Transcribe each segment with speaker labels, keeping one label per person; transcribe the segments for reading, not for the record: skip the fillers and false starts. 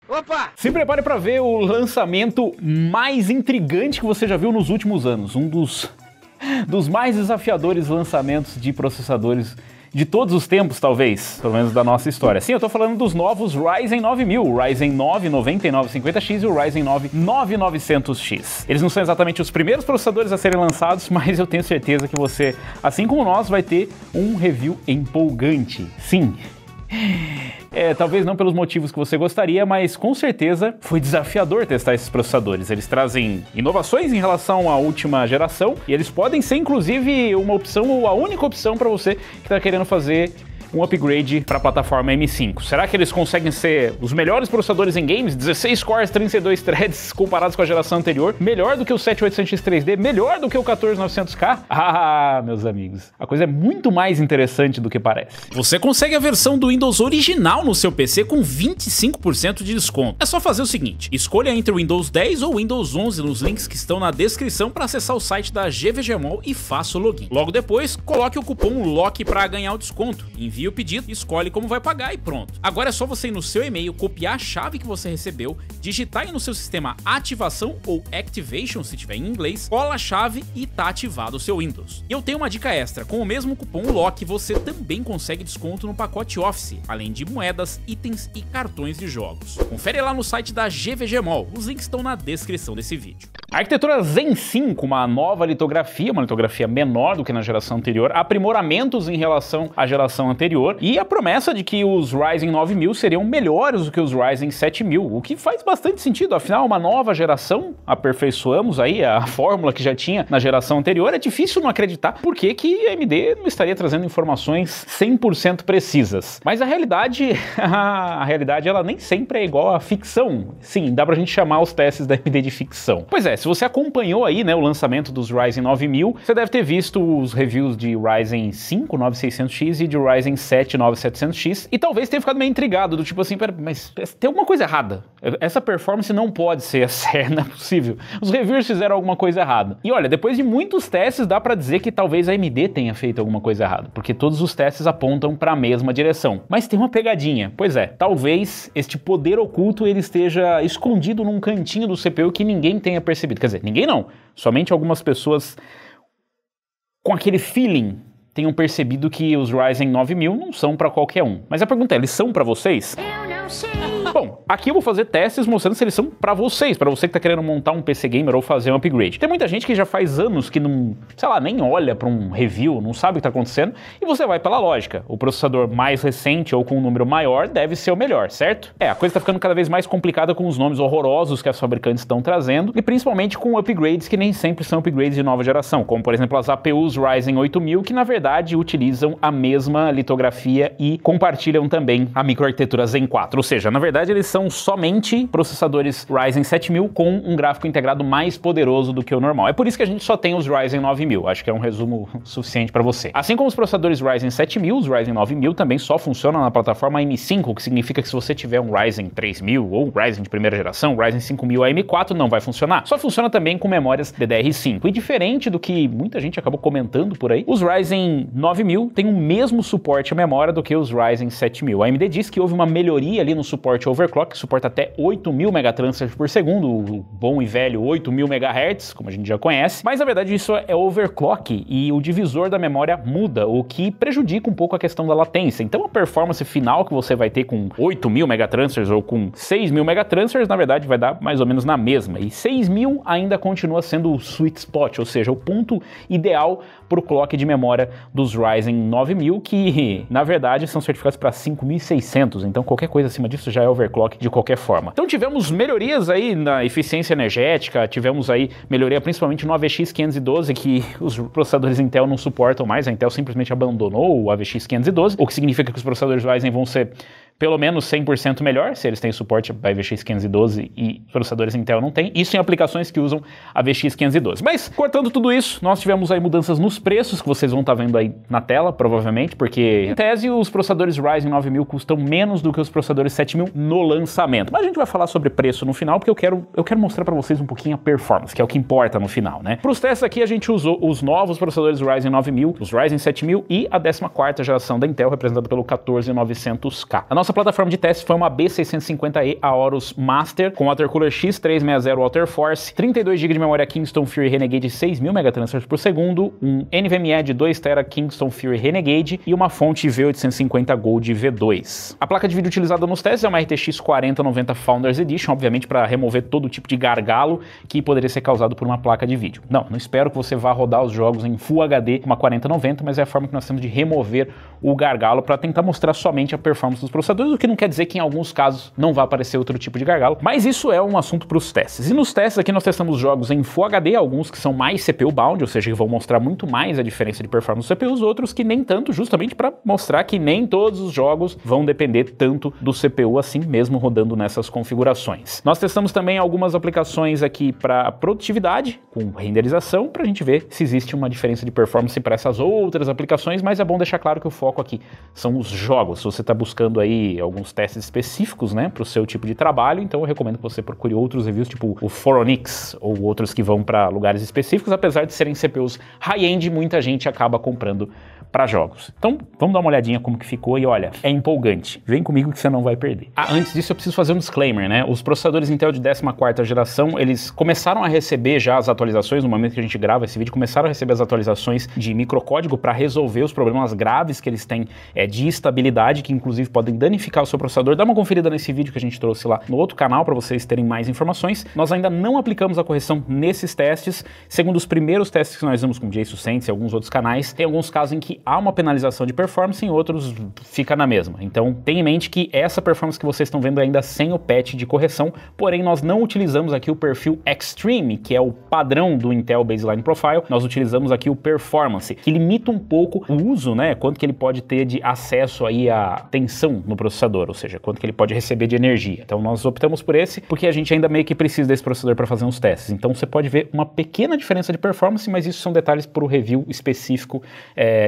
Speaker 1: Opa!
Speaker 2: Se prepare para ver o lançamento mais intrigante que você já viu nos últimos anos. Um dos mais desafiadores lançamentos de processadores de todos os tempos, talvez, pelo menos da nossa história. Sim, eu tô falando dos novos Ryzen 9000, o Ryzen 9 9950X e o Ryzen 9 9900X. Eles não são exatamente os primeiros processadores a serem lançados, mas eu tenho certeza que você, assim como nós, vai ter um review empolgante. Sim. Talvez não pelos motivos que você gostaria, mas com certeza foi desafiador testar esses processadores. Eles trazem inovações em relação à última geração e eles podem ser inclusive uma opção ou a única opção para você que está querendo fazer um upgrade para a plataforma M5. Será que eles conseguem ser os melhores processadores em games? 16 cores, 32 threads comparados com a geração anterior? Melhor do que o 7800X 3D? Melhor do que o 14900K? Ah, meus amigos, a coisa é muito mais interessante do que parece.
Speaker 3: Você consegue a versão do Windows original no seu PC com 25% de desconto. É só fazer o seguinte, escolha entre o Windows 10 ou o Windows 11 nos links que estão na descrição para acessar o site da GVGMall e faça o login. Logo depois, coloque o cupom LOCK para ganhar o desconto. Envie o pedido, escolhe como vai pagar e pronto. Agora é só você ir no seu e-mail, copiar a chave que você recebeu, digitar aí no seu sistema ativação ou activation, se tiver em inglês, cola a chave e tá ativado o seu Windows. E eu tenho uma dica extra, com o mesmo cupom LOCK você também consegue desconto no pacote Office, além de moedas, itens e cartões de jogos. Confere lá no site da GVGMall, os links estão na descrição desse vídeo.
Speaker 2: A arquitetura Zen 5, uma nova litografia, uma litografia menor do que na geração anterior, aprimoramentos em relação à geração anterior, e a promessa de que os Ryzen 9000 seriam melhores do que os Ryzen 7000, o que faz bastante sentido, afinal uma nova geração, aperfeiçoamos aí a fórmula que já tinha na geração anterior, é difícil não acreditar por que a AMD não estaria trazendo informações 100% precisas. Mas a realidade ela nem sempre é igual à ficção. Sim, dá pra gente chamar os testes da AMD de ficção. Pois é, se você acompanhou aí, né, o lançamento dos Ryzen 9000, você deve ter visto os reviews de Ryzen 5 9600X e de Ryzen 7 9700X e talvez tenha ficado meio intrigado, do tipo assim, pera, mas tem alguma coisa errada. Essa performance não pode ser séria, não é possível. Os reviewers fizeram alguma coisa errada. E olha, depois de muitos testes, dá pra dizer que talvez a AMD tenha feito alguma coisa errada, porque todos os testes apontam pra mesma direção. Mas tem uma pegadinha. Pois é, talvez este poder oculto ele esteja escondido num cantinho do CPU que ninguém tenha percebido. Quer dizer, ninguém não. Somente algumas pessoas com aquele feeling tenham percebido que os Ryzen 9000 não são para qualquer um. Mas a pergunta é, eles são para vocês? Eu não sei. Bom, aqui eu vou fazer testes mostrando se eles são para vocês, para você que tá querendo montar um PC gamer ou fazer um upgrade. Tem muita gente que já faz anos que não, sei lá, nem olha para um review, não sabe o que tá acontecendo, e você vai pela lógica. O processador mais recente ou com um número maior deve ser o melhor, certo? A coisa tá ficando cada vez mais complicada com os nomes horrorosos que as fabricantes estão trazendo, e principalmente com upgrades que nem sempre são upgrades de nova geração, como por exemplo as APUs Ryzen 8000, que na verdade utilizam a mesma litografia e compartilham também a microarquitetura Zen 4, ou seja, na verdade eles são somente processadores Ryzen 7000 com um gráfico integrado mais poderoso do que o normal. É por isso que a gente só tem os Ryzen 9000, acho que é um resumo suficiente para você. Assim como os processadores Ryzen 7000, os Ryzen 9000 também só funcionam na plataforma M5, o que significa que se você tiver um Ryzen 3000 ou Ryzen de primeira geração, Ryzen 5000 AM4 não vai funcionar. Só funciona também com memórias DDR5. E diferente do que muita gente acabou comentando por aí, os Ryzen 9000 têm o mesmo suporte à memória do que os Ryzen 7000. A AMD diz que houve uma melhoria ali no suporte overclock, que suporta até 8.000 megatransfers por segundo, o bom e velho 8.000 MHz, como a gente já conhece, mas na verdade isso é overclock e o divisor da memória muda, o que prejudica um pouco a questão da latência. Então a performance final que você vai ter com 8.000 megatransfers ou com 6.000 megatransfers, na verdade vai dar mais ou menos na mesma, e 6.000 ainda continua sendo o sweet spot, ou seja, o ponto ideal para o clock de memória dos Ryzen 9000, que na verdade são certificados para 5.600, então qualquer coisa acima disso já é overclock de qualquer forma. Então tivemos melhorias aí na eficiência energética, tivemos aí melhoria principalmente no AVX 512, que os processadores Intel não suportam mais, a Intel simplesmente abandonou o AVX 512, o que significa que os processadores Ryzen vão ser pelo menos 100% melhor, se eles têm suporte a AVX 512 e processadores Intel não têm, isso em aplicações que usam AVX 512. Mas, cortando tudo isso, nós tivemos aí mudanças nos preços, que vocês vão estar vendo aí na tela, provavelmente, porque, em tese, os processadores Ryzen 9000 custam menos do que os processadores 7000 no lançamento. Mas a gente vai falar sobre preço no final, porque eu quero mostrar para vocês um pouquinho a performance, que é o que importa no final, né? Para os testes aqui, a gente usou os novos processadores Ryzen 9000, os Ryzen 7000 e a 14ª geração da Intel, representada pelo 14900K. A nossa Nossa plataforma de teste foi uma B650E Aorus Master com Watercooler X360 Water Force, 32 GB de memória Kingston Fury Renegade 6.000 megatransfers por segundo, um NVMe de 2 TB Kingston Fury Renegade e uma fonte V850 Gold V2. A placa de vídeo utilizada nos testes é uma RTX 4090 Founders Edition, obviamente para remover todo tipo de gargalo que poderia ser causado por uma placa de vídeo. Não espero que você vá rodar os jogos em Full HD com uma 4090, mas é a forma que nós temos de remover o gargalo para tentar mostrar somente a performance dos processadores, o que não quer dizer que em alguns casos não vai aparecer outro tipo de gargalo, mas isso é um assunto para os testes. E nos testes aqui nós testamos jogos em Full HD, alguns que são mais CPU bound, ou seja, que vão mostrar muito mais a diferença de performance do CPU, os outros que nem tanto, justamente para mostrar que nem todos os jogos vão depender tanto do CPU assim, mesmo rodando nessas configurações. Nós testamos também algumas aplicações aqui para produtividade, com renderização, para a gente ver se existe uma diferença de performance para essas outras aplicações, mas é bom deixar claro que o foco aqui são os jogos. Se você está buscando aí alguns testes específicos, né, para o seu tipo de trabalho, então eu recomendo que você procure outros reviews, tipo o Foronix ou outros que vão para lugares específicos, apesar de serem CPUs high-end, muita gente acaba comprando para jogos. Então, vamos dar uma olhadinha como que ficou e olha, é empolgante. Vem comigo que você não vai perder. Antes disso eu preciso fazer um disclaimer, né? Os processadores Intel de 14ª geração, eles começaram a receber já as atualizações, no momento que a gente grava esse vídeo, começaram a receber as atualizações de microcódigo para resolver os problemas graves que eles têm de estabilidade, que inclusive podem danificar o seu processador. Dá uma conferida nesse vídeo que a gente trouxe lá no outro canal para vocês terem mais informações. Nós ainda não aplicamos a correção nesses testes. Segundo os primeiros testes que nós vimos com o JSUSense e alguns outros canais, tem alguns casos em que há uma penalização de performance, em outros fica na mesma. Então, tenha em mente que essa performance que vocês estão vendo é ainda sem o patch de correção, porém nós não utilizamos aqui o perfil Extreme, que é o padrão do Intel Baseline Profile, nós utilizamos aqui o Performance, que limita um pouco o uso, né, quanto que ele pode ter de acesso aí à tensão no processador, ou seja, quanto que ele pode receber de energia. Então nós optamos por esse, porque a gente ainda meio que precisa desse processador para fazer uns testes. Então você pode ver uma pequena diferença de performance, mas isso são detalhes para o review específico,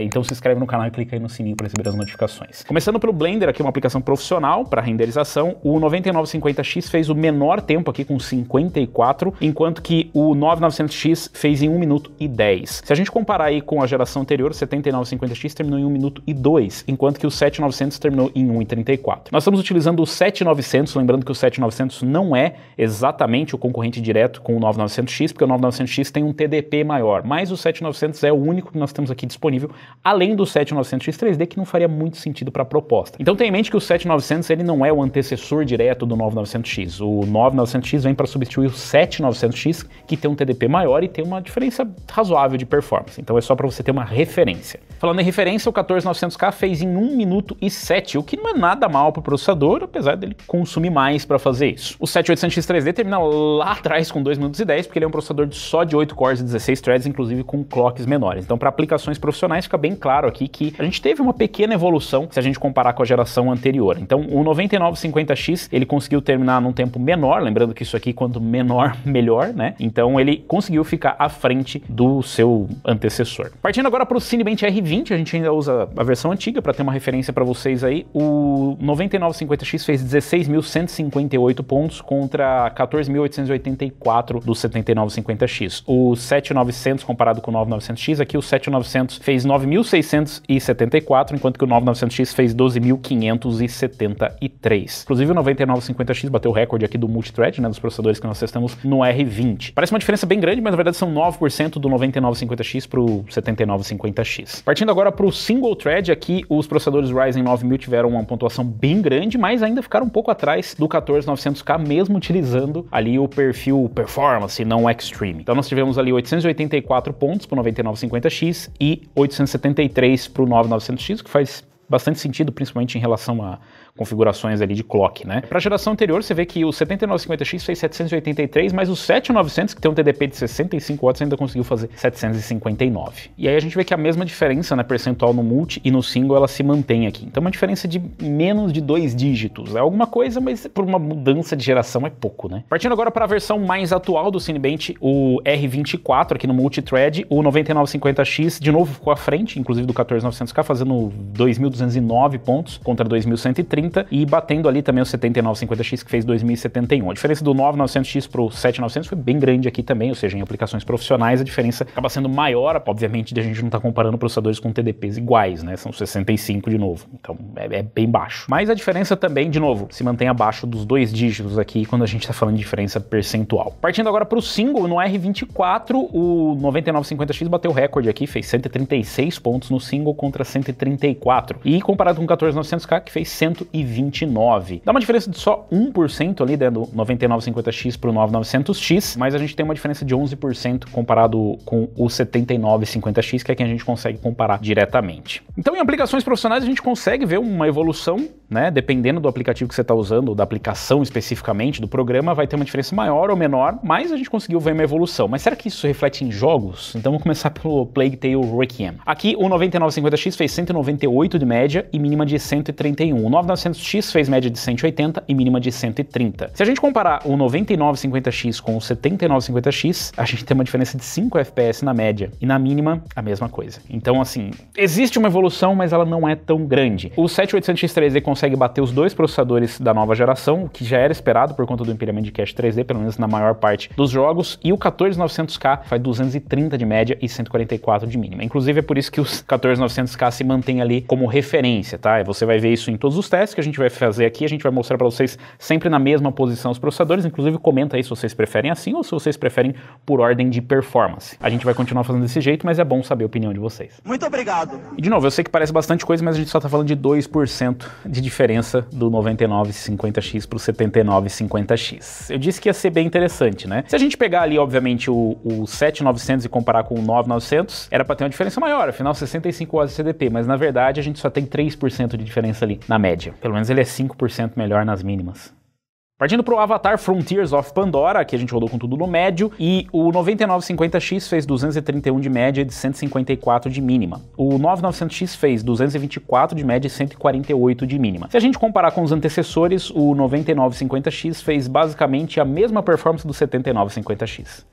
Speaker 2: então se inscreve no canal e clica aí no sininho para receber as notificações. Começando pelo Blender, aqui uma aplicação profissional para renderização, o 9950X fez o menor tempo aqui com 54, enquanto que o 9900X fez em 1 minuto e 10. Se a gente comparar aí com a geração anterior, o 7950X terminou em 1 minuto e 2, enquanto que o 7900 terminou em 1 e 34. Nós estamos utilizando o 7900, lembrando que o 7900 não é exatamente o concorrente direto com o 9900X, porque o 9900X tem um TDP maior, mas o 7900 é o único que nós temos aqui disponível, além do 7900X 3D, que não faria muito sentido para a proposta. Então tenha em mente que o 7900 ele não é o antecessor direto do 9900X. O 9900X vem para substituir o 7900X, que tem um TDP maior e tem uma diferença razoável de performance. Então é só para você ter uma referência. Falando em referência, o 14900K fez em 1 minuto e 7, o que não é nada mal para o processador, apesar dele consumir mais para fazer isso. O 7800X 3D termina lá atrás com 2 minutos e 10, porque ele é um processador só de 8 cores e 16 threads, inclusive com clocks menores. Então para aplicações profissionais fica bem claro aqui que a gente teve uma pequena evolução se a gente comparar com a geração anterior. Então o 9950X ele conseguiu terminar num tempo menor, lembrando que isso aqui quanto menor, melhor, né? Então ele conseguiu ficar à frente do seu antecessor. Partindo agora para o Cinebench R20, a gente ainda usa a versão antiga para ter uma referência para vocês aí. O 9950X fez 16.158 pontos contra 14.884 do 7950X. O 7900 comparado com o 9900X, aqui o 7900 fez 9.674, enquanto que o 9900X fez 12.573. Inclusive o 9950X bateu o recorde aqui do multithread, né, dos processadores que nós testamos no R20. Parece uma diferença bem grande, mas na verdade são 9% do 9950X para o 7950X. Partindo agora para o single thread, aqui os processadores Ryzen 9000 tiveram uma pontuação bem grande, mas ainda ficaram um pouco atrás do 14900K, mesmo utilizando ali o perfil Performance, não o Extreme. Então nós tivemos ali 884 pontos para o 9950X e 873 para o 9900X, que faz bastante sentido, principalmente em relação a configurações ali de clock, né? Para a geração anterior, você vê que o 7950X fez 783, mas o 7900, que tem um TDP de 65 watts, ainda conseguiu fazer 759. E aí a gente vê que a mesma diferença, né, percentual no multi e no single, ela se mantém aqui. Então uma diferença de menos de 2 dígitos. É alguma coisa, mas por uma mudança de geração é pouco, né? Partindo agora para a versão mais atual do Cinebench, o R24, aqui no multithread, o 9950X de novo ficou à frente, inclusive do 14900K, fazendo 2.209 pontos contra 2.130. 2030 e batendo ali também o 7950X que fez 2071. A diferença do 9900X pro 7900 foi bem grande aqui também, ou seja, em aplicações profissionais a diferença acaba sendo maior, obviamente a gente não está comparando processadores com TDPs iguais, né? São 65 de novo, então é bem baixo. Mas a diferença também, de novo, se mantém abaixo dos 2 dígitos aqui quando a gente está falando de diferença percentual. Partindo agora para o single, no R24, o 9950X bateu o recorde aqui, fez 136 pontos no single contra 134. E comparado com o 14900K, que fez 129. Dá uma diferença de só 1% ali, né, do 9950X para o 9900X, mas a gente tem uma diferença de 11% comparado com o 7950X, que é quem a gente consegue comparar diretamente. Então, em aplicações profissionais, a gente consegue ver uma evolução, né? Dependendo do aplicativo que você está usando, ou da aplicação especificamente, do programa, vai ter uma diferença maior ou menor, mas a gente conseguiu ver uma evolução. Mas será que isso reflete em jogos? Então, vamos começar pelo Plague Tale Requiem. Aqui, o 9950X fez 198 de média e mínima de 131. O 9900X fez média de 180 e mínima de 130. Se a gente comparar o 9950X com o 7950X, a gente tem uma diferença de 5 FPS na média e na mínima a mesma coisa. Então, assim, existe uma evolução, mas ela não é tão grande. O 7800X 3D consegue bater os 2 processadores da nova geração, o que já era esperado por conta do empilhamento de cache 3D, pelo menos na maior parte dos jogos, e o 14900K faz 230 de média e 144 de mínima. Inclusive, é por isso que os 14900K se mantém ali como referência, tá? Você vai ver isso em todos os testes que a gente vai fazer aqui, a gente vai mostrar para vocês sempre na mesma posição os processadores, inclusive comenta aí se vocês preferem assim ou se vocês preferem por ordem de performance. A gente vai continuar fazendo desse jeito, mas é bom saber a opinião de vocês.
Speaker 1: Muito obrigado.
Speaker 2: E de novo, eu sei que parece bastante coisa, mas a gente só tá falando de 2% de diferença do 9950X pro 7950X. Eu disse que ia ser bem interessante, né? Se a gente pegar ali, obviamente, o 7900 e comparar com o 9900, era para ter uma diferença maior, afinal 65 watts de CDP, mas na verdade a gente só tem 3% de diferença ali na média. Pelo menos ele é 5% melhor nas mínimas. Partindo para o Avatar Frontiers of Pandora, aqui a gente rodou com tudo no médio, e o 9950X fez 231 de média e de 154 de mínima. O 9900X fez 224 de média e 148 de mínima. Se a gente comparar com os antecessores, o 9950X fez basicamente a mesma performance do 7950X.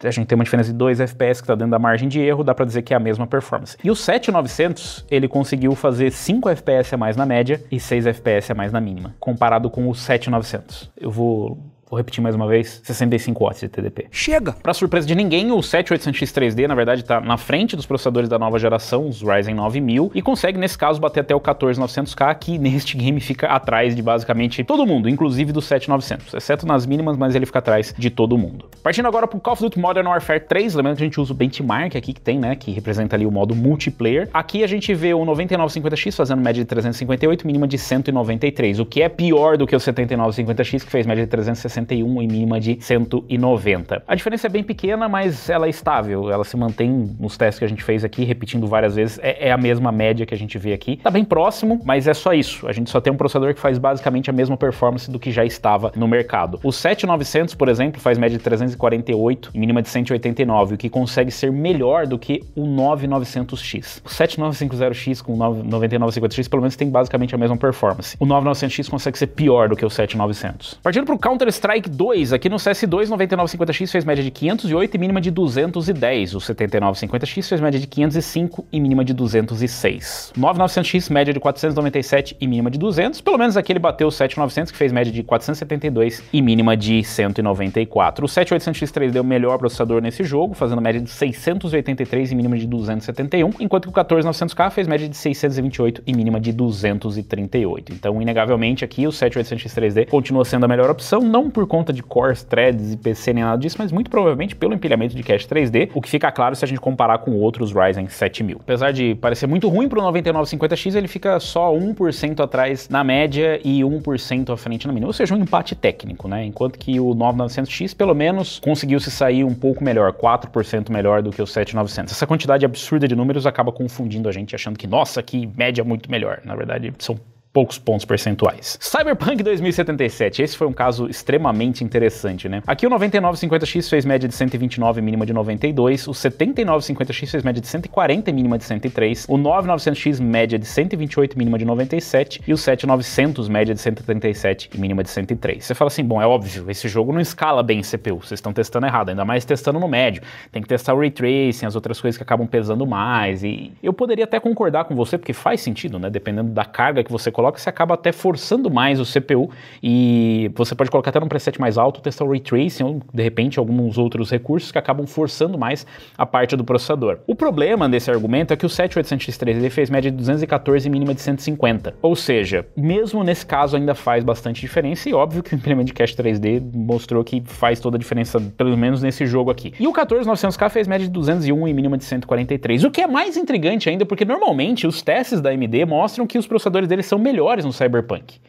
Speaker 2: A gente tem uma diferença de 2 FPS que está dentro da margem de erro, dá para dizer que é a mesma performance. E o 7900, ele conseguiu fazer 5 FPS a mais na média e 6 FPS a mais na mínima, comparado com o 7900. Eu vou repetir mais uma vez, 65 watts de TDP.
Speaker 3: Chega!
Speaker 2: Para surpresa de ninguém, o 7800X 3D, na verdade, está na frente dos processadores da nova geração, os Ryzen 9000, e consegue, nesse caso, bater até o 14900K, que neste game fica atrás de basicamente todo mundo, inclusive do 7900, exceto nas mínimas, mas ele fica atrás de todo mundo. Partindo agora para o Call of Duty Modern Warfare 3, lembrando que a gente usa o benchmark aqui que tem, né, que representa ali o modo multiplayer. Aqui a gente vê o 9950X fazendo média de 358, mínima de 193, o que é pior do que o 7950X, que fez média de 361 e mínima de 190. A diferença é bem pequena, mas ela é estável, ela se mantém nos testes que a gente fez aqui, repetindo várias vezes, é a mesma média que a gente vê aqui. Tá bem próximo, mas é só isso. A gente só tem um processador que faz basicamente a mesma performance do que já estava no mercado. O 7900, por exemplo, faz média de 348 e mínima de 189, o que consegue ser melhor do que o 9900X. O 7950X com o 9950X pelo menos tem basicamente a mesma performance. O 9900X consegue ser pior do que o 7900. Partindo pro Counter-Strike 2, aqui no CS2, 9950X fez média de 508 e mínima de 210. O 7950X fez média de 505 e mínima de 206. 9900X, média de 497 e mínima de 200. Pelo menos aqui ele bateu o 7900, que fez média de 472 e mínima de 194. O 7800X 3D é o melhor processador nesse jogo, fazendo média de 683 e mínima de 271, enquanto que o 14900K fez média de 628 e mínima de 238. Então, inegavelmente, aqui o 7800X 3D continua sendo a melhor opção, não por conta de cores, threads e PC nem nada disso, mas muito provavelmente pelo empilhamento de cache 3D, o que fica claro se a gente comparar com outros Ryzen 7000. Apesar de parecer muito ruim para o 9950X, ele fica só 1% atrás na média e 1% à frente na mínima, ou seja, um empate técnico, né? Enquanto que o 9900X, pelo menos, conseguiu se sair um pouco melhor, 4% melhor do que o 7900. Essa quantidade absurda de números acaba confundindo a gente, achando que, nossa, que média muito melhor. Na verdade, são poucos pontos percentuais. Cyberpunk 2077, esse foi um caso extremamente interessante, né? Aqui o 9950X fez média de 129 e mínima de 92, o 7950X fez média de 140 e mínima de 103, o 9900X média de 128 mínima de 97 e o 7900 média de 137 e mínima de 103. Você fala assim, bom, é óbvio, esse jogo não escala bem CPU, vocês estão testando errado, ainda mais testando no médio, tem que testar o Ray Tracing, as outras coisas que acabam pesando mais, e eu poderia até concordar com você, porque faz sentido, né, dependendo da carga que você coloca, você acaba até forçando mais o CPU, e você pode colocar até num preset mais alto, testar o Ray Tracing, ou de repente alguns outros recursos que acabam forçando mais a parte do processador. O problema desse argumento é que o 7800X3D fez média de 214 e mínima de 150, ou seja, mesmo nesse caso ainda faz bastante diferença, e óbvio que o implemento de cache 3D mostrou que faz toda a diferença, pelo menos nesse jogo aqui. E o 14900K fez média de 201 e mínima de 143, o que é mais intrigante ainda, porque normalmente os testes da AMD mostram que os processadores deles são melhores no Cyberpunk.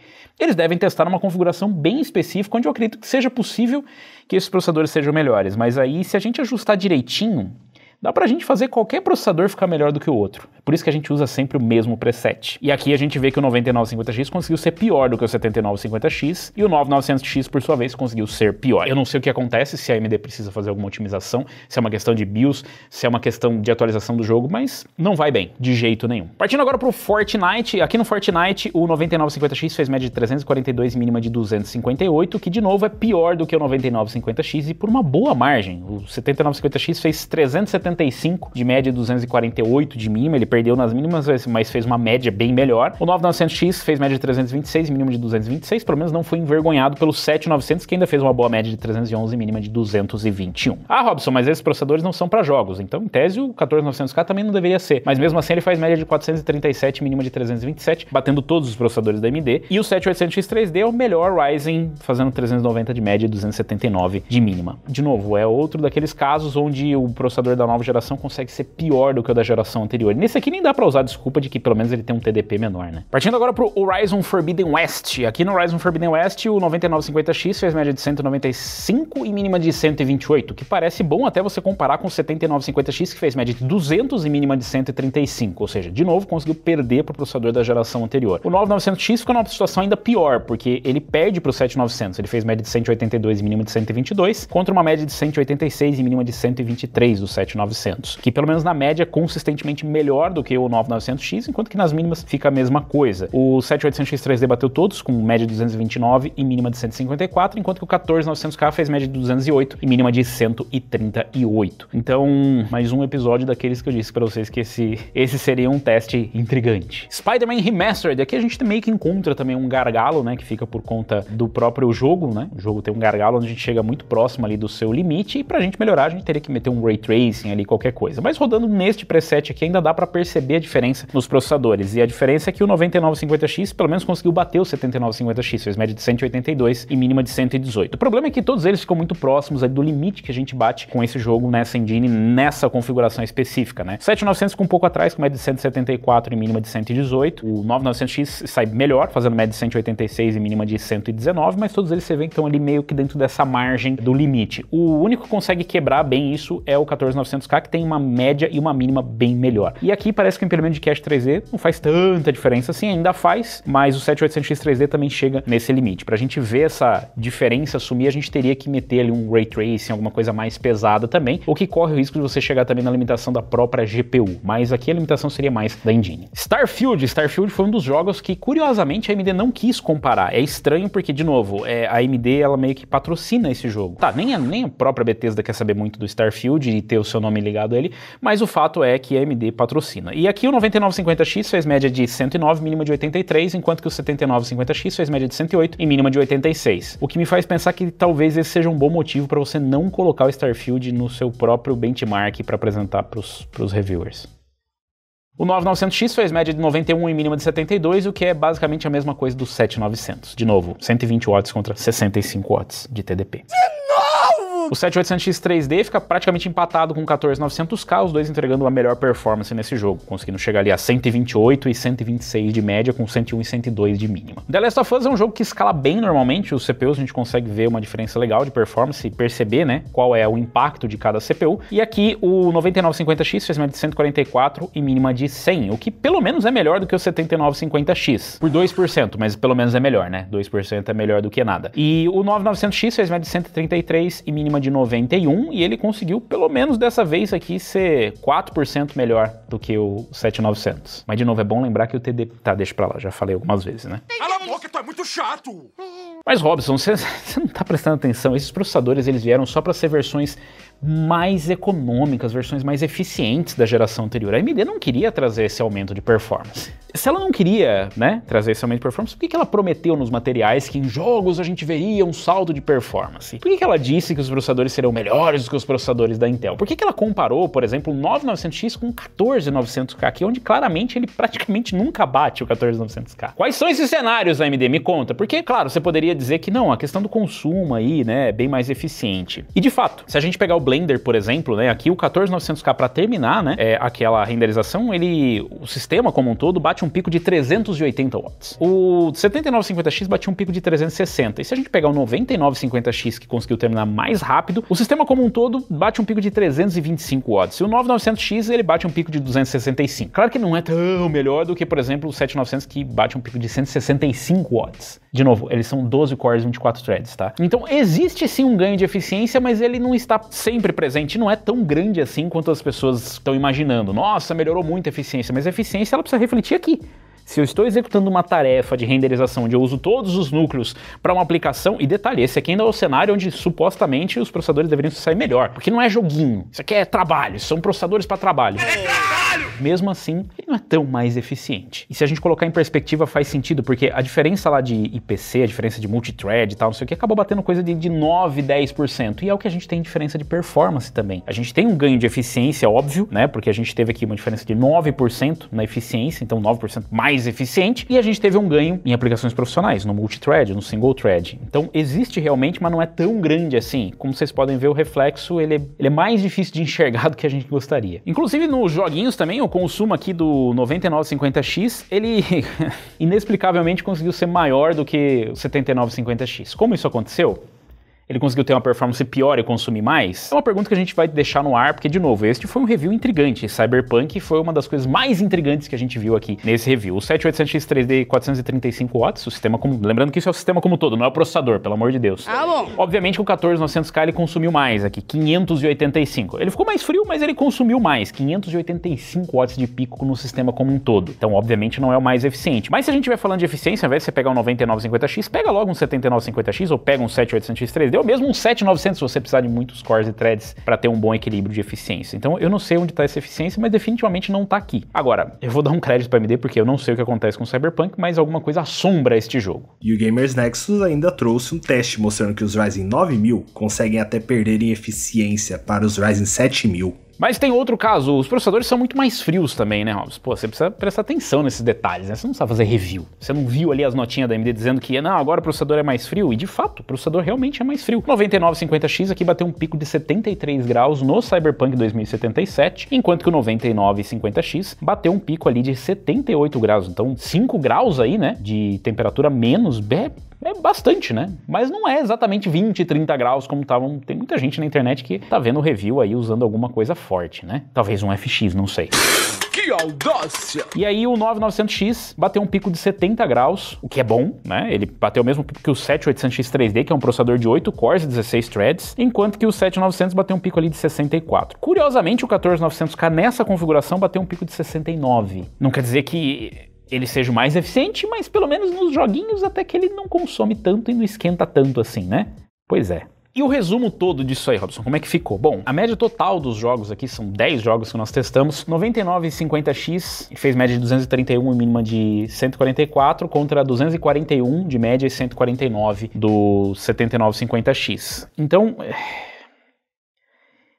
Speaker 2: Eles devem testar uma configuração bem específica, onde eu acredito que seja possível que esses processadores sejam melhores, mas aí se a gente ajustar direitinho, dá pra gente fazer qualquer processador ficar melhor do que o outro. Por isso que a gente usa sempre o mesmo preset. E aqui a gente vê que o 9950X conseguiu ser pior do que o 7950X e o 9900X, por sua vez, conseguiu ser pior. Eu não sei o que acontece, se a AMD precisa fazer alguma otimização, se é uma questão de BIOS, se é uma questão de atualização do jogo, mas não vai bem, de jeito nenhum. Partindo agora pro Fortnite, aqui no Fortnite o 9950X fez média de 342 e mínima de 258, que de novo é pior do que o 9950X e por uma boa margem. O 7950X fez 375 de média e 248 de mínima, ele perdeu nas mínimas, mas fez uma média bem melhor. O 9900X fez média de 326 e mínima de 226, pelo menos não foi envergonhado pelo 7900, que ainda fez uma boa média de 311 e mínima de 221. Ah, Robson, mas esses processadores não são para jogos, então em tese o 14900K também não deveria ser, mas mesmo assim ele faz média de 437 e mínima de 327, batendo todos os processadores da AMD, e o 7800X3D é o melhor Ryzen, fazendo 390 de média e 279 de mínima. De novo, é outro daqueles casos onde o processador da nova geração consegue ser pior do que o da geração anterior. Nesse aqui nem dá pra usar a desculpa de que pelo menos ele tem um TDP menor, né? Partindo agora pro Horizon Forbidden West. Aqui no Horizon Forbidden West, o 9950X fez média de 195 e mínima de 128, que parece bom até você comparar com o 7950X, que fez média de 200 e mínima de 135, ou seja, de novo conseguiu perder pro processador da geração anterior. O 9900X fica numa situação ainda pior, porque ele perde pro 7900, ele fez média de 182 e mínima de 122, contra uma média de 186 e mínima de 123 do 7900, que pelo menos na média é consistentemente melhor do que o 9900X, enquanto que nas mínimas fica a mesma coisa. O 7800X3D bateu todos com média de 229 e mínima de 154, enquanto que o 14900K fez média de 208 e mínima de 138. Então, mais um episódio daqueles que eu disse pra vocês que esse seria um teste intrigante. Spider-Man Remastered, aqui a gente meio que encontra também um gargalo, né, que fica por conta do próprio jogo, né? O jogo tem um gargalo onde a gente chega muito próximo ali do seu limite, e pra gente melhorar a gente teria que meter um Ray Tracing ali, qualquer coisa. Mas rodando neste preset aqui ainda dá pra perceber a diferença nos processadores, e a diferença é que o 9950X pelo menos conseguiu bater o 7950X, fez média de 182 e mínima de 118. O problema é que todos eles ficam muito próximos ali do limite que a gente bate com esse jogo nessa engine, nessa configuração específica, né? O 7900 ficou um pouco atrás, com média de 174 e mínima de 118. O 9900X sai melhor, fazendo média de 186 e mínima de 119, mas todos eles você vê que estão ali meio que dentro dessa margem do limite. O único que consegue quebrar bem isso é o 14900K, que tem uma média e uma mínima bem melhor. E aqui parece que o implemento de cache 3D não faz tanta diferença assim, ainda faz, mas o 7800X3D também chega nesse limite. Pra gente ver essa diferença sumir, a gente teria que meter ali um Ray Tracing, alguma coisa mais pesada também, o que corre o risco de você chegar também na limitação da própria GPU, mas aqui a limitação seria mais da engine. Starfield foi um dos jogos que, curiosamente, a AMD não quis comparar. É estranho porque, de novo, a AMD, ela meio que patrocina esse jogo. Tá, nem a própria Bethesda quer saber muito do Starfield e ter o seu nome ligado a ele, mas o fato é que a AMD patrocina. E aqui o 9950X fez média de 109, mínima de 83, enquanto que o 7950X fez média de 108 e mínima de 86. O que me faz pensar que talvez esse seja um bom motivo para você não colocar o Starfield no seu próprio benchmark para apresentar para os reviewers. O 9900X fez média de 91 e mínima de 72, o que é basicamente a mesma coisa do 7900. De novo, 120 watts contra 65 watts de TDP. De novo! O 7800X 3D fica praticamente empatado com o 14900K, os dois entregando a melhor performance nesse jogo, conseguindo chegar ali a 128 e 126 de média com 101 e 102 de mínima. The Last of Us é um jogo que escala bem normalmente, os CPUs a gente consegue ver uma diferença legal de performance e perceber, né, qual é o impacto de cada CPU. E aqui o 9950X fez média de 144 e mínima de 100, o que pelo menos é melhor do que o 7950X, por 2%, mas pelo menos é melhor, né? 2% é melhor do que nada. E o 9900X fez média de 133 e mínima de 91, e ele conseguiu pelo menos dessa vez aqui ser 4% melhor do que o 7900. Mas de novo, é bom lembrar que o TD... Tá, deixa pra lá, já falei algumas vezes, né?
Speaker 1: Cala a boca, tu é muito chato!
Speaker 2: Mas Robson, você não tá prestando atenção, esses processadores eles vieram só para ser versões mais econômicas, versões mais eficientes da geração anterior. A AMD não queria trazer esse aumento de performance. Se ela não queria, né, trazer esse aumento de performance, por que ela prometeu nos materiais que em jogos a gente veria um salto de performance? Por que ela disse que os processadores seriam melhores do que os processadores da Intel? Por que ela comparou, por exemplo, o 9900X com o 14900K, aqui onde claramente ele praticamente nunca bate o 14900K? Quais são esses cenários, AMD? Me conta. Porque, claro, você poderia dizer que não, a questão do consumo aí, né, é bem mais eficiente. E de fato, se a gente pegar o Blender, por exemplo, né, aqui o 14900K para terminar, né, aquela renderização, o sistema como um todo bate um pico de 380 watts. O 7950X batia um pico de 360. E se a gente pegar o 9950X, que conseguiu terminar mais rápido, o sistema como um todo bate um pico de 325 watts. E o 9900X, ele bate um pico de 265. Claro que não é tão melhor do que, por exemplo, o 7900, que bate um pico de 165 watts. De novo, eles são 12 cores, 24 threads, tá? Então existe sim um ganho de eficiência, mas ele não está sempre presente, não é tão grande assim quanto as pessoas estão imaginando. Nossa, melhorou muito a eficiência, mas a eficiência ela precisa refletir aqui. Se eu estou executando uma tarefa de renderização onde eu uso todos os núcleos para uma aplicação, e detalhe, esse aqui ainda é o cenário onde supostamente os processadores deveriam sair melhor, porque não é joguinho, isso aqui é trabalho, são processadores para trabalho. Mesmo assim, ele não é tão mais eficiente. E se a gente colocar em perspectiva, faz sentido, porque a diferença lá de IPC, a diferença de multithread e tal, não sei o que, acabou batendo coisa de 9, 10%. E é o que a gente tem diferença de performance também. A gente tem um ganho de eficiência, óbvio, né? Porque a gente teve aqui uma diferença de 9% na eficiência, então 9% mais eficiente. E a gente teve um ganho em aplicações profissionais, no multithread, no single thread. Então existe realmente, mas não é tão grande assim. Como vocês podem ver, o reflexo, ele é mais difícil de enxergar do que a gente gostaria. Inclusive nos joguinhos também, o consumo aqui do 9950X, ele inexplicavelmente conseguiu ser maior do que o 7950X. Como isso aconteceu? Ele conseguiu ter uma performance pior e consumir mais? É uma pergunta que a gente vai deixar no ar, porque, de novo, este foi um review intrigante. Cyberpunk foi uma das coisas mais intrigantes que a gente viu aqui nesse review. O 7800X 3D 435 watts, o sistema como... Lembrando que isso é o sistema como um todo, não é o processador, pelo amor de Deus. Ah, bom. Obviamente, com o 14900K ele consumiu mais aqui, 585. Ele ficou mais frio, mas ele consumiu mais, 585 watts de pico no sistema como um todo. Então, obviamente, não é o mais eficiente. Mas se a gente estiver falando de eficiência, ao invés de você pegar um 9950X, pega logo um 7950X ou pega um 7800X 3D, ou mesmo um 7900 se você precisar de muitos cores e threads para ter um bom equilíbrio de eficiência. Então eu não sei onde está essa eficiência, mas definitivamente não está aqui. Agora, eu vou dar um crédito para AMD porque eu não sei o que acontece com o Cyberpunk, mas alguma coisa assombra este jogo.
Speaker 4: E o Gamers Nexus ainda trouxe um teste mostrando que os Ryzen 9000 conseguem até perder em eficiência para os Ryzen 7000.
Speaker 2: Mas tem outro caso, os processadores são muito mais frios também, né, Robson? Pô, você precisa prestar atenção nesses detalhes, né? Você não sabe fazer review. Você não viu ali as notinhas da AMD dizendo que, não, agora o processador é mais frio. E de fato, o processador realmente é mais frio. O 9950X aqui bateu um pico de 73 graus no Cyberpunk 2077, enquanto que o 9950X bateu um pico ali de 78 graus. Então, 5 graus aí, né, de temperatura menos, é bastante, né? Mas não é exatamente 20, 30 graus como estavam... Tem muita gente na internet que tá vendo o review aí usando alguma coisa forte, né? Talvez um FX, não sei.
Speaker 1: Que audácia!
Speaker 2: E aí o 9900X bateu um pico de 70 graus, o que é bom, né? Ele bateu o mesmo pico que o 7800X 3D, que é um processador de 8 cores e 16 threads, enquanto que o 7900 bateu um pico ali de 64. Curiosamente, o 14900K nessa configuração bateu um pico de 69. Não quer dizer que ele seja o mais eficiente, mas pelo menos nos joguinhos até que ele não consome tanto e não esquenta tanto assim, né? Pois é. E o resumo todo disso aí, Robson, como é que ficou? Bom, a média total dos jogos aqui, são 10 jogos que nós testamos, 9950X fez média de 231 e mínima de 144, contra 241 de média e 149 do 7950X. Então,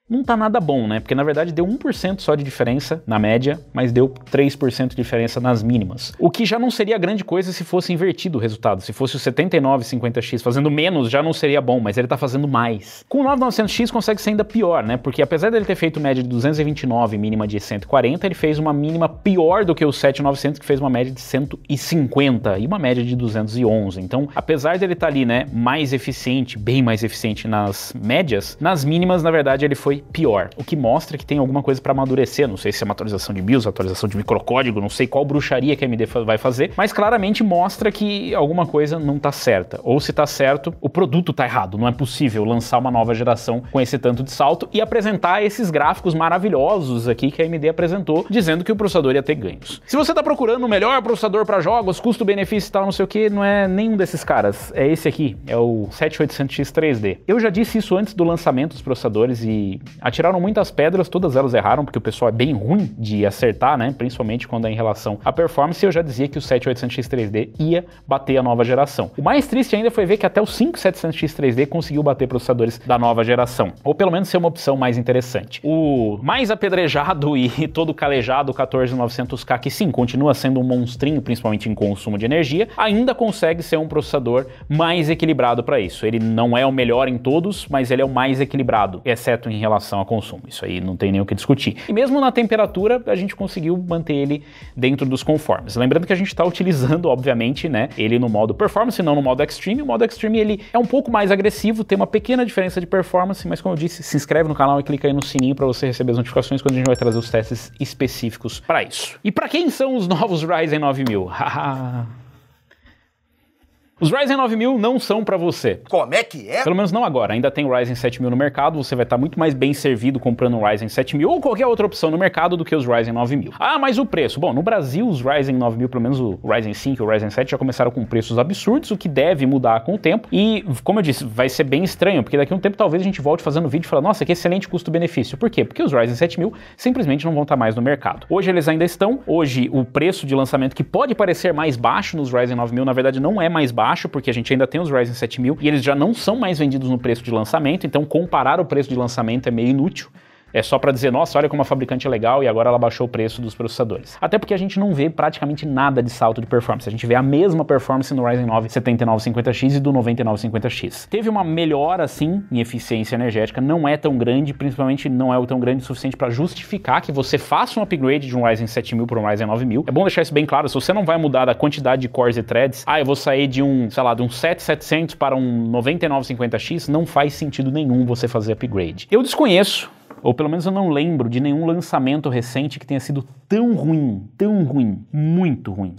Speaker 2: não tá nada bom, né? Porque na verdade deu 1% só de diferença na média, mas deu 3% de diferença nas mínimas. O que já não seria grande coisa se fosse invertido o resultado. Se fosse o 7950X fazendo menos, já não seria bom, mas ele tá fazendo mais. Com o 9900X consegue ser ainda pior, né? Porque apesar dele ter feito média de 229 e mínima de 140, ele fez uma mínima pior do que o 7900, que fez uma média de 150 e uma média de 211. Então, apesar dele estar ali, né, mais eficiente, bem mais eficiente nas médias, nas mínimas, na verdade, ele foi pior. O que mostra que tem alguma coisa para amadurecer. Não sei se é uma atualização de BIOS, atualização de microcódigo, não sei qual bruxaria que a AMD vai fazer, mas claramente mostra que alguma coisa não tá certa. Ou se tá certo, o produto tá errado. Não é possível lançar uma nova geração com esse tanto de salto e apresentar esses gráficos maravilhosos aqui que a AMD apresentou, dizendo que o processador ia ter ganhos. Se você tá procurando o melhor processador para jogos, custo-benefício e tal, não sei o que, não é nenhum desses caras. É esse aqui, é o 7800X 3D. Eu já disse isso antes do lançamento dos processadores e atiraram muitas pedras, todas elas erraram, porque o pessoal é bem ruim de acertar, né? Principalmente quando é em relação à performance, eu já dizia que o 7800X 3D ia bater a nova geração. O mais triste ainda foi ver que até o 5700X 3D conseguiu bater processadores da nova geração, ou pelo menos ser uma opção mais interessante. O mais apedrejado e todo calejado 14900K, que sim, continua sendo um monstrinho, principalmente em consumo de energia, ainda consegue ser um processador mais equilibrado para isso. Ele não é o melhor em todos, mas ele é o mais equilibrado, exceto em relação a consumo. Isso aí não tem nem o que discutir. E mesmo na temperatura, a gente conseguiu manter ele dentro dos conformes. Lembrando que a gente está utilizando, obviamente, né, ele no modo performance, não no modo extreme. O modo extreme, ele é um pouco mais agressivo, tem uma pequena diferença de performance, mas como eu disse, se inscreve no canal e clica aí no sininho para você receber as notificações quando a gente vai trazer os testes específicos para isso. E para quem são os novos Ryzen 9000? Os Ryzen 9000 não são para você.
Speaker 1: Como é que é?
Speaker 2: Pelo menos não agora. Ainda tem o Ryzen 7000 no mercado, você vai estar muito mais bem servido comprando um Ryzen 7000 ou qualquer outra opção no mercado do que os Ryzen 9000. Ah, mas o preço? Bom, no Brasil os Ryzen 9000, pelo menos o Ryzen 5 e o Ryzen 7 já começaram com preços absurdos, o que deve mudar com o tempo. E, como eu disse, vai ser bem estranho, porque daqui a um tempo talvez a gente volte fazendo vídeo e falar, nossa, que excelente custo-benefício. Por quê? Porque os Ryzen 7000 simplesmente não vão estar mais no mercado. Hoje eles ainda estão. Hoje o preço de lançamento, que pode parecer mais baixo nos Ryzen 9000, na verdade não é mais baixo, porque a gente ainda tem os Ryzen 7000 e eles já não são mais vendidos no preço de lançamento, então comparar o preço de lançamento é meio inútil. É só para dizer, nossa, olha como a fabricante é legal e agora ela baixou o preço dos processadores. Até porque a gente não vê praticamente nada de salto de performance. A gente vê a mesma performance no Ryzen 9 7950X e do 9950X. Teve uma melhora, sim, em eficiência energética, não é tão grande, principalmente não é tão grande o suficiente para justificar que você faça um upgrade de um Ryzen 7000 para um Ryzen 9000. É bom deixar isso bem claro, se você não vai mudar da quantidade de cores e threads, eu vou sair de um, sei lá, de um 7700 para um 9950X, não faz sentido nenhum você fazer upgrade. Eu desconheço, ou pelo menos eu não lembro de nenhum lançamento recente que tenha sido tão ruim, muito ruim.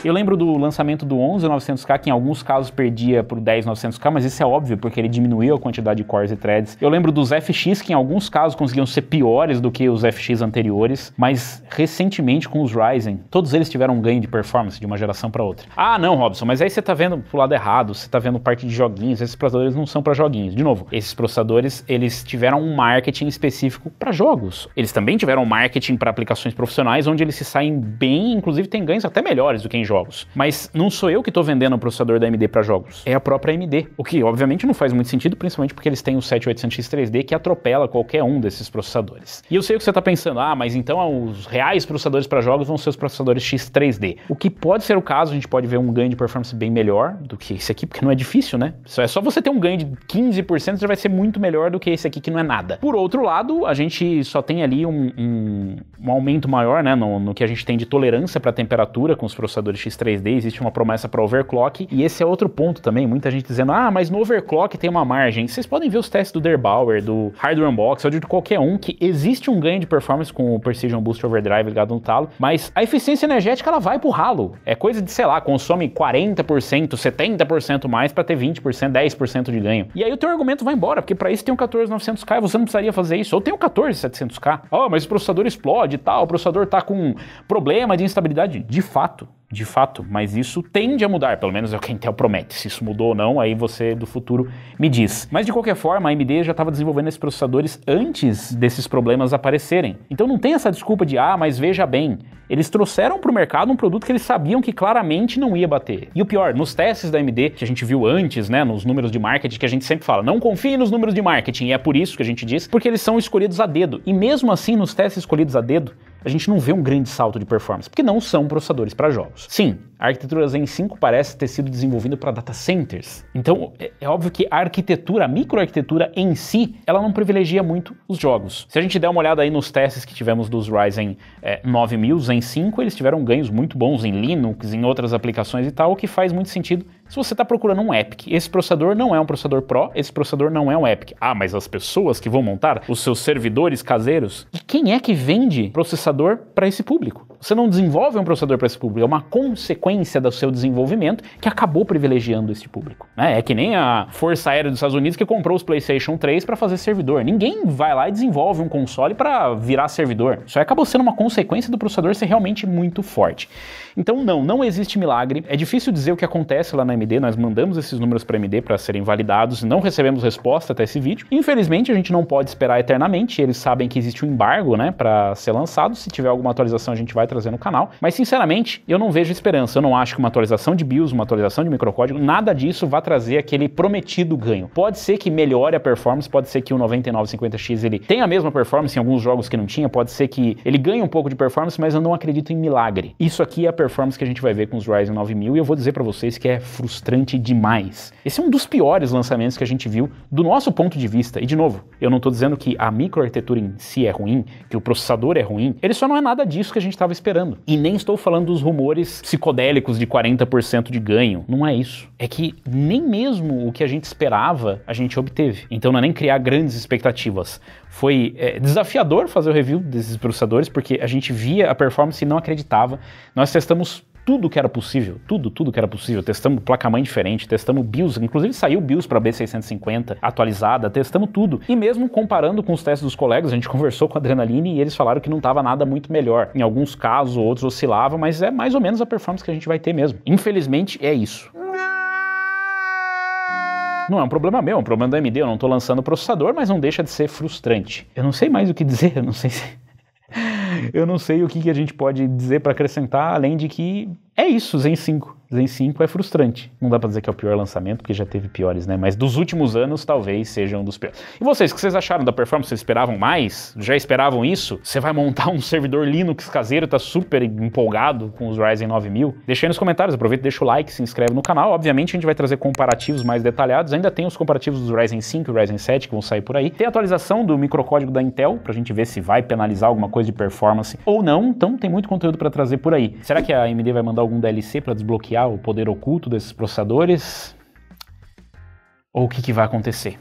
Speaker 2: Eu lembro do lançamento do 11900K, que em alguns casos perdia pro 10900K, mas isso é óbvio, porque ele diminuiu a quantidade de cores e threads. Eu lembro dos FX, que em alguns casos conseguiam ser piores do que os FX anteriores, mas recentemente com os Ryzen, todos eles tiveram um ganho de performance de uma geração para outra. Ah, não, Robson, mas aí você tá vendo pro lado errado, você tá vendo parte de joguinhos, esses processadores não são para joguinhos. De novo, esses processadores, eles tiveram um marketing específico para jogos. Eles também tiveram marketing para aplicações profissionais, onde eles se saem bem, inclusive tem ganhos até melhores do que em jogos. Mas não sou eu que estou vendendo o processador da AMD para jogos, é a própria AMD. O que obviamente não faz muito sentido, principalmente porque eles têm o 7800X 3D que atropela qualquer um desses processadores. E eu sei o que você está pensando, mas então os reais processadores para jogos vão ser os processadores X3D. O que pode ser o caso, a gente pode ver um ganho de performance bem melhor do que esse aqui, porque não é difícil, né? É só você ter um ganho de 15%, já vai ser muito melhor do que esse aqui que não é nada. Por outro lado, a gente só tem ali um aumento maior, né, no que a gente tem de tolerância para temperatura com os processadores X3D, existe uma promessa para overclock, e esse é outro ponto também, muita gente dizendo, mas no overclock tem uma margem. Vocês podem ver os testes do Derbauer, do Hardware Unbox, ou de qualquer um, que existe um ganho de performance com o Precision Boost Overdrive ligado no talo, mas a eficiência energética ela vai pro ralo. É coisa de, sei lá, consome 40%, 70% mais para ter 20%, 10% de ganho. E aí o teu argumento vai embora, porque para isso tem um 14900K e você não precisaria fazer isso. Ou tem um 14700K. Mas o processador explode e tal, o processador tá com problema de instabilidade. De fato, de fato, mas isso tende a mudar, pelo menos é o que a Intel promete. Se isso mudou ou não, aí você do futuro me diz. Mas de qualquer forma, a AMD já estava desenvolvendo esses processadores antes desses problemas aparecerem. Então não tem essa desculpa de, mas veja bem, eles trouxeram para o mercado um produto que eles sabiam que claramente não ia bater. E o pior, nos testes da AMD, que a gente viu antes, né, nos números de marketing, que a gente sempre fala, não confie nos números de marketing, e é por isso que a gente diz, porque eles são escolhidos a dedo. E mesmo assim, nos testes escolhidos a dedo, a gente não vê um grande salto de performance, porque não são processadores para jogos. Sim, a arquitetura Zen 5 parece ter sido desenvolvida para data centers. Então, é óbvio que a arquitetura, a microarquitetura em si, ela não privilegia muito os jogos. Se a gente der uma olhada aí nos testes que tivemos dos Ryzen 9000, Zen 5, eles tiveram ganhos muito bons em Linux, em outras aplicações e tal, o que faz muito sentido se você está procurando um EPIC. Esse processador não é um processador Pro, esse processador não é um EPIC. Mas as pessoas que vão montar os seus servidores caseiros, e quem é que vende processador para esse público? Você não desenvolve um processador para esse público, é uma consequência do seu desenvolvimento que acabou privilegiando esse público. É que nem a Força Aérea dos Estados Unidos que comprou os PlayStation 3 para fazer servidor. Ninguém vai lá e desenvolve um console para virar servidor. Isso aí acabou sendo uma consequência do processador ser realmente muito forte. Então não existe milagre. É difícil dizer o que acontece lá na AMD, nós mandamos esses números para a AMD para serem validados e não recebemos resposta até esse vídeo. Infelizmente, a gente não pode esperar eternamente, eles sabem que existe um embargo, né, para ser lançado. Se tiver alguma atualização, a gente vai trazer no canal. Mas, sinceramente, eu não vejo esperança. Eu não acho que uma atualização de BIOS, uma atualização de microcódigo, nada disso vai trazer aquele prometido ganho. Pode ser que melhore a performance, pode ser que o 9950X ele tenha a mesma performance em alguns jogos que não tinha, pode ser que ele ganhe um pouco de performance, mas eu não acredito em milagre. Isso aqui é a performance que a gente vai ver com os Ryzen 9000 e eu vou dizer para vocês que é frustrante demais. Esse é um dos piores lançamentos que a gente viu do nosso ponto de vista. E, de novo, eu não tô dizendo que a microarquitetura em si é ruim, que o processador é ruim, ele só não é nada disso que a gente estava esperando. E nem estou falando dos rumores psicodélicos de 40% de ganho. Não é isso. É que nem mesmo o que a gente esperava, a gente obteve. Então não é nem criar grandes expectativas. Foi desafiador fazer o review desses processadores, porque a gente via a performance e não acreditava. Nós testamos tudo que era possível, tudo que era possível, testamos placa-mãe diferente, testamos BIOS, inclusive saiu BIOS para B650 atualizada, testamos tudo. E mesmo comparando com os testes dos colegas, a gente conversou com a Adrenaline e eles falaram que não estava nada muito melhor. Em alguns casos, outros oscilava, mas é mais ou menos a performance que a gente vai ter mesmo. Infelizmente, é isso. Não é um problema meu, é um problema da AMD, eu não estou lançando o processador, mas não deixa de ser frustrante. Eu não sei mais o que dizer, eu não sei o que a gente pode dizer para acrescentar, além de que é isso, Zen 5. Zen 5 é frustrante. Não dá pra dizer que é o pior lançamento, porque já teve piores, né? Mas dos últimos anos, talvez seja um dos piores. E vocês, o que vocês acharam da performance? Vocês esperavam mais? Já esperavam isso? Você vai montar um servidor Linux caseiro, tá super empolgado com os Ryzen 9000? Deixa aí nos comentários, aproveita, deixa o like, se inscreve no canal. Obviamente, a gente vai trazer comparativos mais detalhados. Ainda tem os comparativos dos Ryzen 5 e Ryzen 7 que vão sair por aí. Tem a atualização do microcódigo da Intel, pra gente ver se vai penalizar alguma coisa de performance ou não. Então, tem muito conteúdo pra trazer por aí. Será que a AMD vai mandar algum DLC pra desbloquear o poder oculto desses processadores? Ou o que vai acontecer?